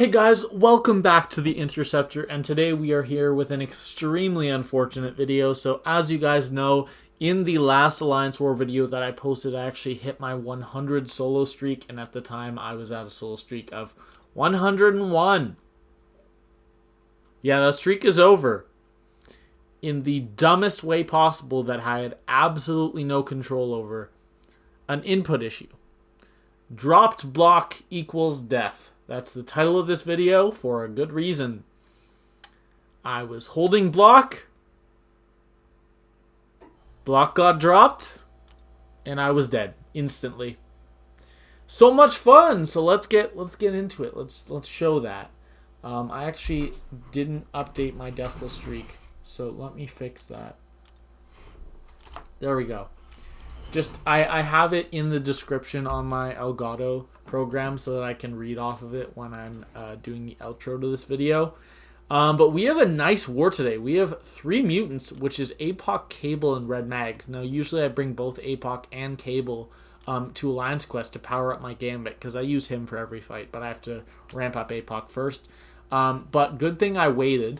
Hey guys, welcome back to the Interceptor, and today we are here with an extremely unfortunate video. So as you guys know, in the last Alliance War video that I posted, I actually hit my 100 solo streak, and at the time I was at a solo streak of 101. Yeah, that streak is over. In the dumbest way possible that I had absolutely no control over. An input issue. Dropped block equals death. That's the title of this video for a good reason. I was holding block. Block got dropped. And I was dead instantly. So much fun. So let's get into it. Let's show that. I actually didn't update my Deathless streak. So let me fix that. There we go. Just, I have it in the description on my Elgato program so that I can read off of it when I'm doing the outro to this video. But we have a nice war today. We have 3 mutants, which is APOC, Cable, and Red Mags. Now, usually I bring both APOC and Cable to Alliance Quest to power up my Gambit, because I use him for every fight, but I have to ramp up APOC first. But good thing I waited.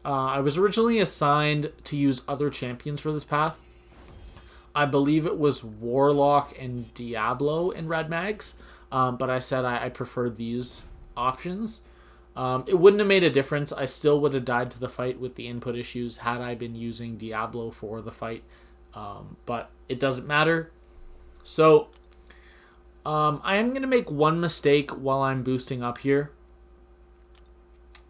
I was originally assigned to use other champions for this path. I believe it was Warlock and Diablo in Red Mags, but I said I preferred these options. It wouldn't have made a difference. I still would have died to the fight with the input issues had I been using Diablo for the fight, but it doesn't matter. So I am going to make one mistake while I'm boosting up here.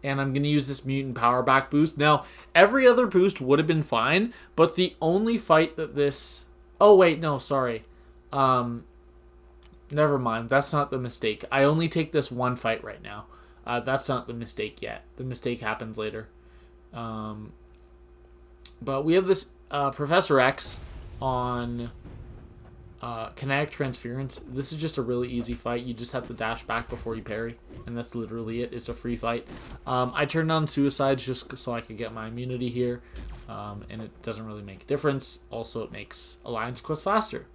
And I'm going to use this mutant power back boost. Now, every other boost would have been fine, but the only fight that this... Oh, wait, no, sorry. Never mind. That's not the mistake. I only take this one fight right now. That's not the mistake yet. The mistake happens later. But we have this Professor X on kinetic transference. This is just a really easy fight. You just have to dash back before you parry, and that's literally it. It's a free fight. I turned on suicides just so I could get my immunity here, and it doesn't really make a difference. Also, it makes Alliance Quest faster,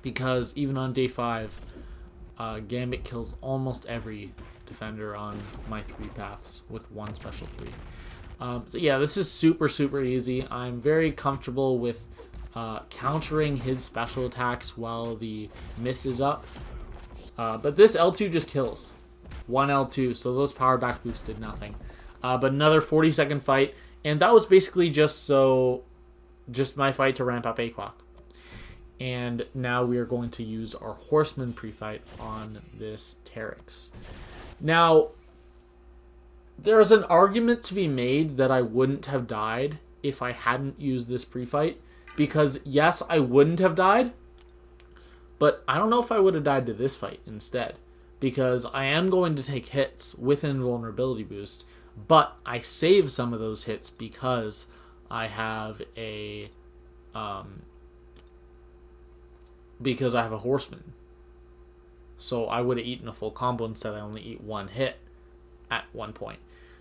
because even on day 5, Gambit kills almost every defender on my 3 paths with one special 3. So yeah, this is super easy. I'm very comfortable with countering his special attacks while the miss is up. But this L2 just kills. 1 L2, so those power back boosts did nothing. But another 40-second fight, and that was basically just my fight to ramp up AQUAC. And now we are going to use our Horseman pre-fight on this Terrax. Now, there's an argument to be made that I wouldn't have died if I hadn't used this pre-fight. Because, yes, I wouldn't have died, but I don't know if I would have died to this fight instead. Because I am going to take hits with invulnerability boost, but I save some of those hits because I have a Horseman. So I would have eaten a full combo, instead I only eat 1 hit at one point.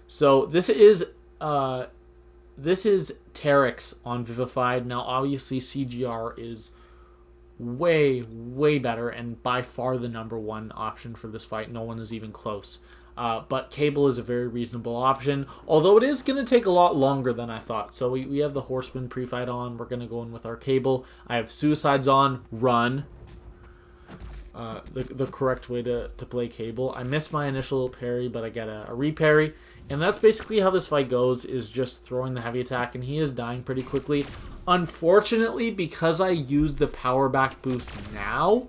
So this is Terrax on Vivified. Now, obviously, CGR is way better and by far the #1 option for this fight. No one is even close. But Cable is a very reasonable option, although it is going to take a lot longer than I thought. So we have the Horseman pre-fight on. We're going to go in with our Cable. I have Suicides on. Run. The correct way to play Cable. I missed my initial parry, but I get a re-parry. And that's basically how this fight goes, is just throwing the heavy attack, and he is dying pretty quickly. Unfortunately, because I used the power back boost now,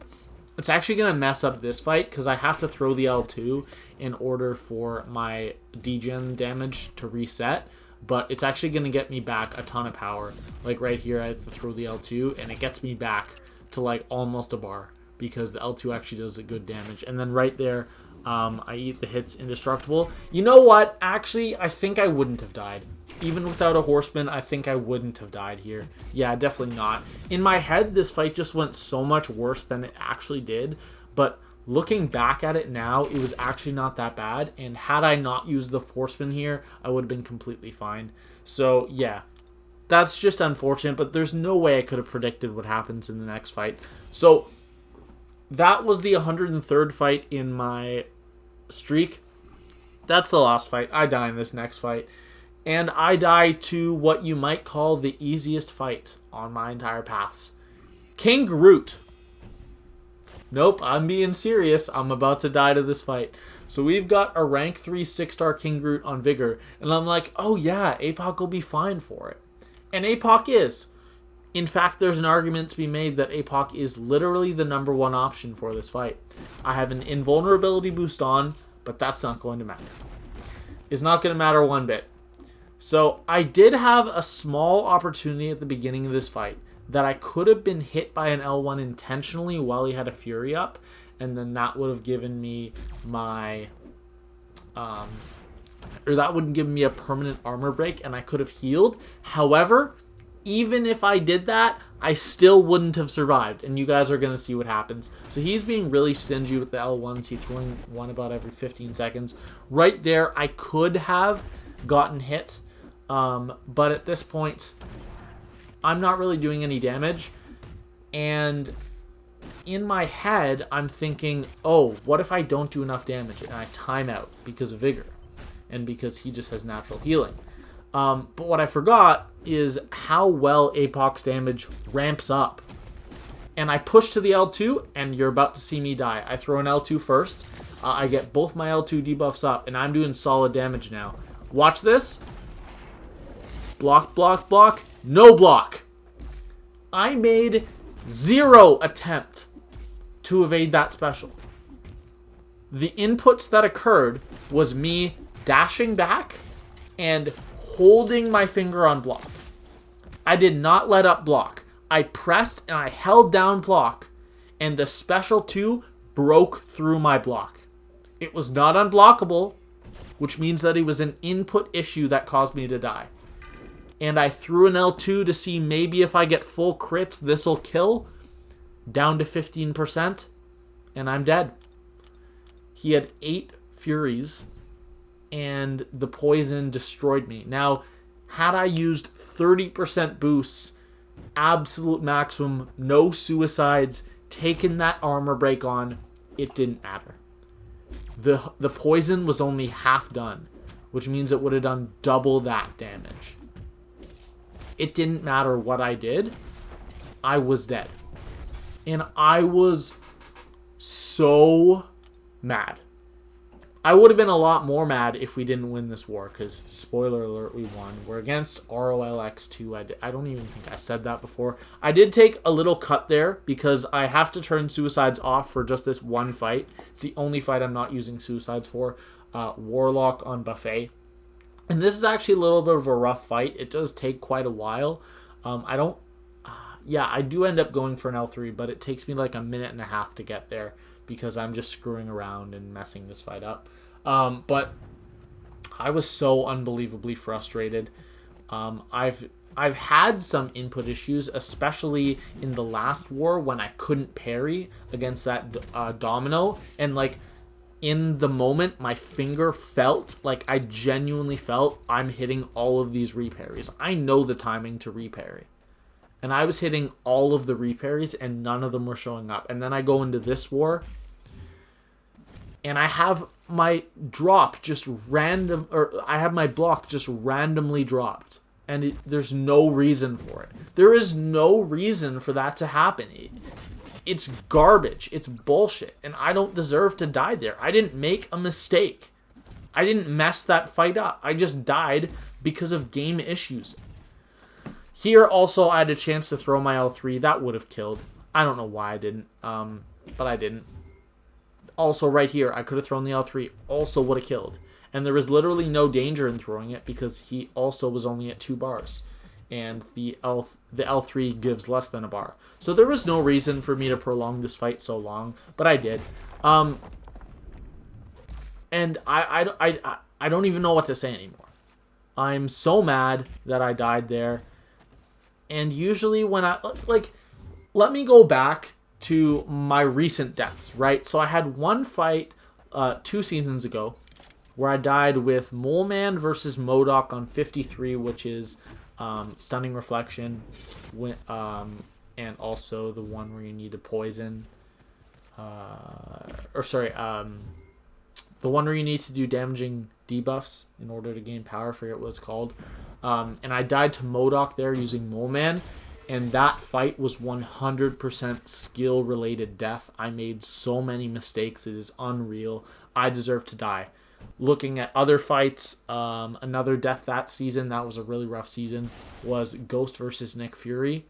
it's actually going to mess up this fight, because I have to throw the L2 in order for my degen damage to reset. But it's actually going to get me back a ton of power. Like right here, I have to throw the L2, and it gets me back to like almost a bar, because the L2 actually does a good damage. And then right there, I eat the hits indestructible. You know what? Actually, I think I wouldn't have died. Even without a Horseman, I think I wouldn't have died here. Yeah, definitely not. In my head, this fight just went so much worse than it actually did. But looking back at it now, it was actually not that bad. And had I not used the Horseman here, I would have been completely fine. So, yeah. That's just unfortunate, but there's no way I could have predicted what happens in the next fight. So, that was the 103rd fight in my streak. That's the last fight. I die in this next fight. And I die to what you might call the easiest fight on my entire paths. King Groot. Nope, I'm being serious. I'm about to die to this fight. So we've got a rank 3 6-star King Groot on Vigor. And I'm like, oh yeah, APOC will be fine for it. And APOC is. In fact, there's an argument to be made that APOC is literally the #1 option for this fight. I have an invulnerability boost on, but that's not going to matter. It's not going to matter one bit. So I did have a small opportunity at the beginning of this fight that I could have been hit by an L1 intentionally while he had a Fury up, and then that would have given me my, or that would give me a permanent armor break, and I could have healed. However, even if I did that, I still wouldn't have survived, and you guys are going to see what happens. So he's being really stingy with the L1s. He's throwing one about every 15 seconds. Right there, I could have gotten hit, but at this point, I'm not really doing any damage, and in my head, I'm thinking, oh, what if I don't do enough damage and I time out because of Vigor and because he just has natural healing? But what I forgot is how well APOC's damage ramps up. And I push to the L2, and you're about to see me die. I throw an L2 first. I get both my L2 debuffs up, and I'm doing solid damage now. Watch this. Block, block, block. No block. I made 0 attempt to evade that special. The inputs that occurred was me dashing back and holding my finger on block. I did not let up block. I pressed and I held down block, and the special 2 broke through my block. It was not unblockable, which means that it was an input issue that caused me to die. And I threw an L2 to see maybe if I get full crits, this'll kill. Down to 15%, and I'm dead. He had 8 Furies, and the poison destroyed me. Now, had I used 30% boosts, absolute maximum, no suicides, taken that armor break on, it didn't matter. The poison was only half done, which means it would have done double that damage. It didn't matter what I did. I was dead. And I was so mad. I would have been a lot more mad if we didn't win this war, because, spoiler alert, we won. We're against rolx2. I don't even think I said that before. I did take a little cut there, because I have to turn suicides off for just this one fight. It's the only fight I'm not using suicides for. Warlock on Buffet. And this is actually a little bit of a rough fight. It does take quite a while. I do end up going for an L3, but it takes me like a minute and a half to get there because I'm just screwing around and messing this fight up. But I was so unbelievably frustrated. I've had some input issues, especially in the last war when I couldn't parry against that domino, and like in the moment my finger felt like I genuinely felt I'm hitting all of these reparries. I know the timing to reparry. And I was hitting all of the reparries and none of them were showing up. And then I go into this war and I have my drop just random, or I have my block just randomly dropped. And there's no reason for it. There is no reason for that to happen. It's garbage. It's bullshit. And I don't deserve to die there. I didn't make a mistake. I didn't mess that fight up. I just died because of game issues. Here also I had a chance to throw my L3. That would have killed. I don't know why I didn't. But I didn't. Also right here, I could have thrown the L3. Also would have killed. And there was literally no danger in throwing it because he also was only at 2 bars. And the L3 gives less than a bar. So there was no reason for me to prolong this fight so long. But I did. And I don't even know what to say anymore. I'm so mad that I died there. And usually when let me go back to my recent deaths, right? So I had one fight 2 seasons ago where I died with Mole Man versus MODOK on 53, which is Stunning Reflection, and also the one where you need to poison. the one where you need to do damaging debuffs in order to gain power. I forget what it's called. And I died to MODOK there using Mole Man. And that fight was 100% skill-related death. I made so many mistakes. It is unreal. I deserve to die. Looking at other fights, another death that season, that was a really rough season, was Ghost versus Nick Fury.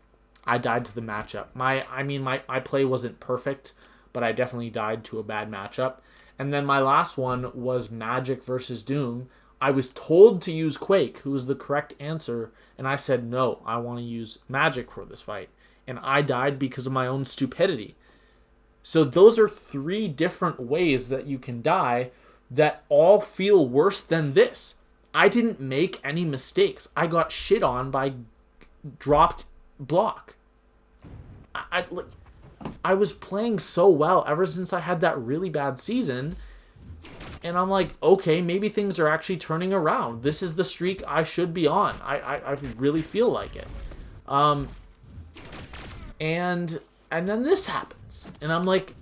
I died to the matchup. My play wasn't perfect, but I definitely died to a bad matchup. And then my last one was Magic versus Doom. I was told to use Quake, who was the correct answer, and I said, no, I want to use Magic for this fight. And I died because of my own stupidity. So those are 3 different ways that you can die that all feel worse than this. I didn't make any mistakes. I got shit on by dropped block. I was playing so well ever since I had that really bad season. And I'm like, okay, maybe things are actually turning around. This is the streak I should be on. I really feel like it. And then this happens. And I'm like,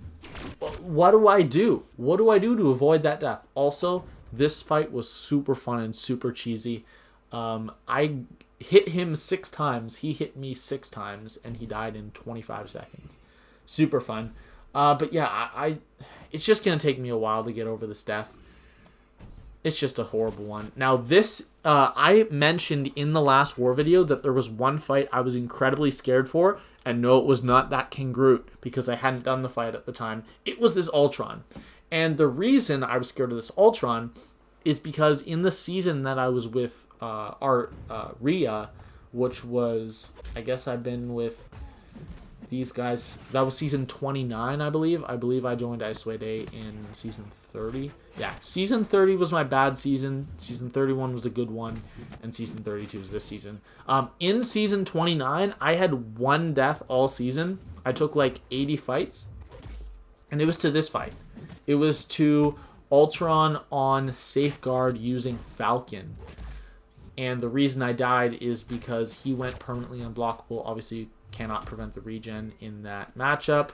what do I do? What do I do to avoid that death? Also, this fight was super fun and super cheesy. I hit him 6 times. He hit me 6 times. And he died in 25 seconds. Super fun. But yeah, it's just going to take me a while to get over this death. It's just a horrible one. Now this, I mentioned in the last war video that there was one fight I was incredibly scared for. And no, it was not that King Groot, because I hadn't done the fight at the time. It was this Ultron. And the reason I was scared of this Ultron is because in the season that I was with Rhea, which was, I guess I've been with these guys, that was season 29, I believe. I believe I joined Isway in season 30. Yeah, season 30 was my bad season. Season 31 was a good one. And season 32 is this season. In season 29, I had 1 death all season. I took like 80 fights. And it was to this fight. It was to Ultron on Safeguard using Falcon. And the reason I died is because he went permanently unblockable. Obviously, cannot prevent the regen in that matchup.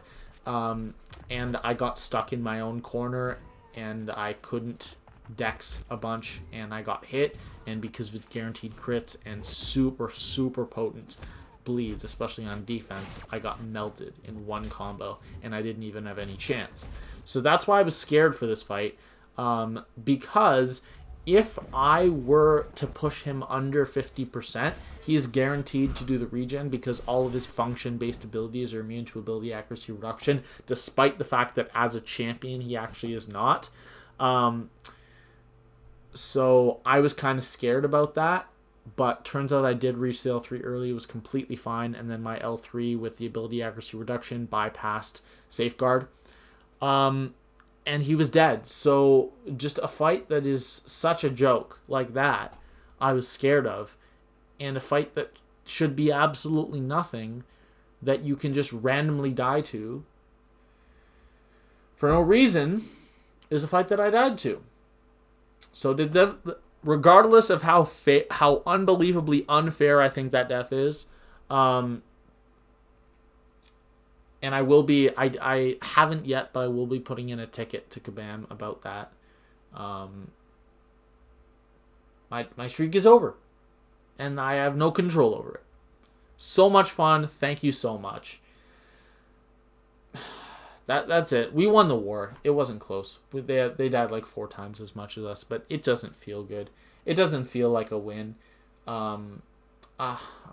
And I got stuck in my own corner. And I couldn't dex a bunch. And I got hit. And because of its guaranteed crits and super, super potent bleeds, especially on defense, I got melted in one combo. And I didn't even have any chance. So that's why I was scared for this fight. Because if I were to push him under 50%, he is guaranteed to do the regen because all of his function-based abilities are immune to ability accuracy reduction, despite the fact that as a champion, he actually is not. So I was kind of scared about that, but turns out I did reach the L3 early. It was completely fine, and then my L3 with the ability accuracy reduction bypassed Safeguard. And he was dead. So just a fight that is such a joke like that, I was scared of. And a fight that should be absolutely nothing, that you can just randomly die to for no reason, is a fight that I died to. So did this, regardless of how unbelievably unfair I think that death is, and I will be, I haven't yet, but I will be putting in a ticket to Kabam about that. My streak is over. And I have no control over it. So much fun. Thank you so much. That's it. We won the war. It wasn't close. They died like 4 times as much as us, but it doesn't feel good. It doesn't feel like a win. I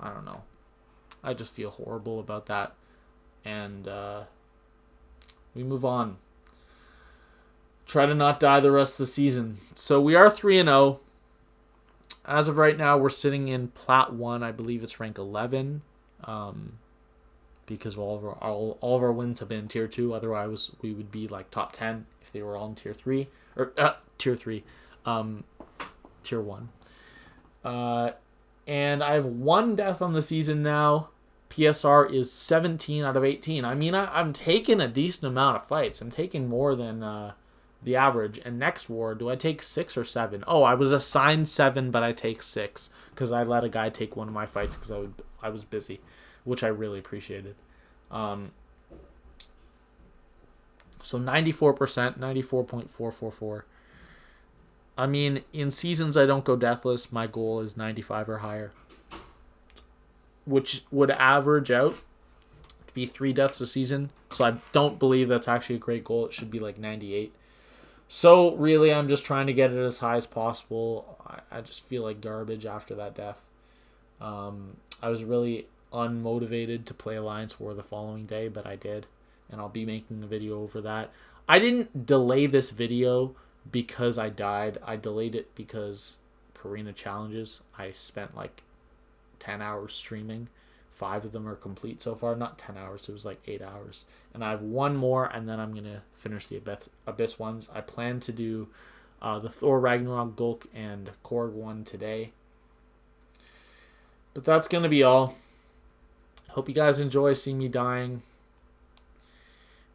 don't know. I just feel horrible about that. And we move on. Try to not die the rest of the season. So we are 3-0. As of right now, we're sitting in Plat 1. I believe it's rank 11. Because all of our wins have been in Tier 2. Otherwise, we would be like top 10 if they were all in Tier 3. Or Tier 3. Tier 1. And I have 1 death on the season now. PSR is 17 out of 18. I mean, I'm taking a decent amount of fights. I'm taking more than the average. And next war, do I take 6 or 7? Oh, I was assigned 7, but I take 6 because I let a guy take one of my fights because I was busy, which I really appreciated. So 94%, 94.444. I mean, in seasons I don't go deathless, my goal is 95 or higher, which would average out to be 3 deaths a season. So I don't believe that's actually a great goal. It should be like 98. So really, I'm just trying to get it as high as possible. I just feel like garbage after that death. I was really unmotivated to play Alliance War the following day, but I did. And I'll be making a video over that. I didn't delay this video because I died. I delayed it because Arena challenges. I spent like 10 hours streaming. 5 of them are complete so far. Not 10 hours. It was like 8 hours. And I have one more, and then I'm going to finish the Abyss ones. I plan to do the Thor Ragnarok, Gulk, and Korg one today. But that's going to be all. Hope you guys enjoy seeing me dying.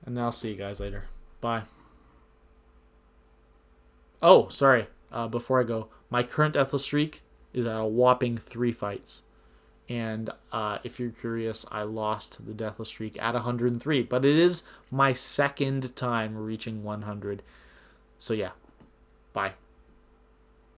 And I'll see you guys later. Bye. Oh, sorry. Before I go, my current Deathless streak is at a whopping 3 fights. And if you're curious, I lost the Deathless streak at 103. But it is my second time reaching 100. So yeah, bye.